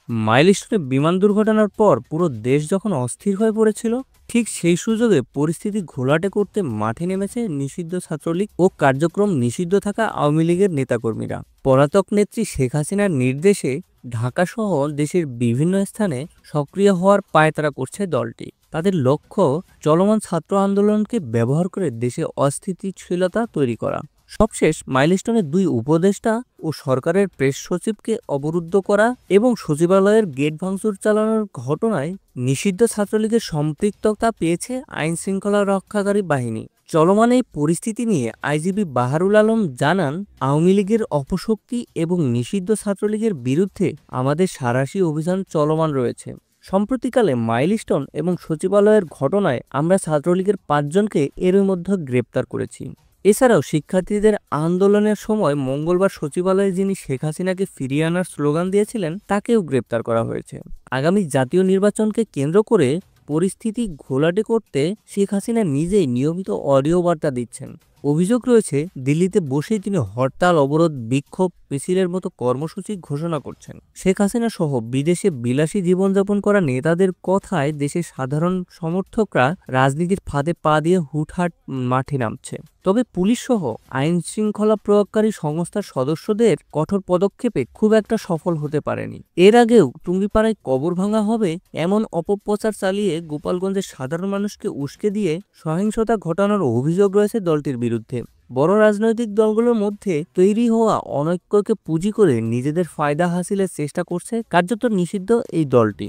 মাইলস্টোনে বিমান দুর্ঘটনার পর পুরো দেশ যখন অস্থির হয়ে পড়েছিল, ঠিক সেই সুযোগে পরিস্থিতি ঘোলাটে করতে মাঠে নেমেছে নিষিদ্ধ ছাত্রলীগ ও কার্যক্রম নিষিদ্ধ থাকা আওয়ামী লীগের নেতাকর্মীরা। পলাতক নেত্রী শেখ হাসিনার নির্দেশে ঢাকা সহ দেশের বিভিন্ন স্থানে সক্রিয় হওয়ার পায়তারা করছে দলটি। তাদের লক্ষ্য চলমান ছাত্র আন্দোলনকে ব্যবহার করে দেশে অস্থিতিশীলতা তৈরি করা। সবশেষ মাইলস্টোনের দুই উপদেষ্টা ও সরকারের প্রেস সচিবকে অবরুদ্ধ করা এবং সচিবালয়ের গেট ভাঙচুর চালানোর ঘটনায় নিষিদ্ধ ছাত্রলীগের সম্পৃক্ততা পেয়েছে আইন শৃঙ্খলা রক্ষাকারী বাহিনী। চলমান এই পরিস্থিতি নিয়ে আইজিপি বাহারুল আলম জানান, আওয়ামী লীগের অপশক্তি এবং নিষিদ্ধ ছাত্রলীগের বিরুদ্ধে আমাদের সাঁড়াশি অভিযান চলমান রয়েছে। সম্প্রতিকালে মাইলস্টোন এবং সচিবালয়ের ঘটনায় আমরা ছাত্রলীগের 5 জনকে এর মধ্যে গ্রেপ্তার করেছি। এছাড়াও শিক্ষার্থীদের আন্দোলনের সময় মঙ্গলবার সচিবালয়ে যিনি শেখ হাসিনাকে ফিরিয়ে আনার স্লোগান দিয়েছিলেন তাকেও গ্রেপ্তার করা হয়েছে। আগামী জাতীয় নির্বাচনকে কেন্দ্র করে পরিস্থিতি ঘোলাটে করতে শেখ হাসিনা নিজেই নিয়মিত অডিও বার্তা দিচ্ছেন। অভিযোগ রয়েছে, দিল্লিতে বসেই তিনি হরতাল, অবরোধ, বিক্ষোভ মিছিলের মতো কর্মসূচি ঘোষণা করছেন। শেখ হাসিনা সহ বিদেশে বিলাসী জীবনযাপন করা নেতাদের কথায় দেশের সাধারণ সমর্থকরা রাজনীতির ফাঁদে পা দিয়ে হুটহাট মাঠে নামছে। তবে পুলিশ সহ আইন শৃঙ্খলা প্রয়োগকারী সংস্থার সদস্যদের কঠোর পদক্ষেপে খুব একটা সফল হতে পারেনি। এর আগেও টুঙ্গিপাড়ায় কবর ভাঙা হবে এমন অপপ্রচার চালিয়ে গোপালগঞ্জের সাধারণ মানুষকে উস্কে দিয়ে সহিংসতা ঘটানোর অভিযোগ রয়েছে দলটির বিরুদ্ধে। বড় রাজনৈতিক দলগুলোর মধ্যে তৈরি হওয়া অনৈক্যকে পুঁজি করে নিজেদের ফায়দা হাসিলের চেষ্টা করছে কার্যত নিষিদ্ধ এই দলটি।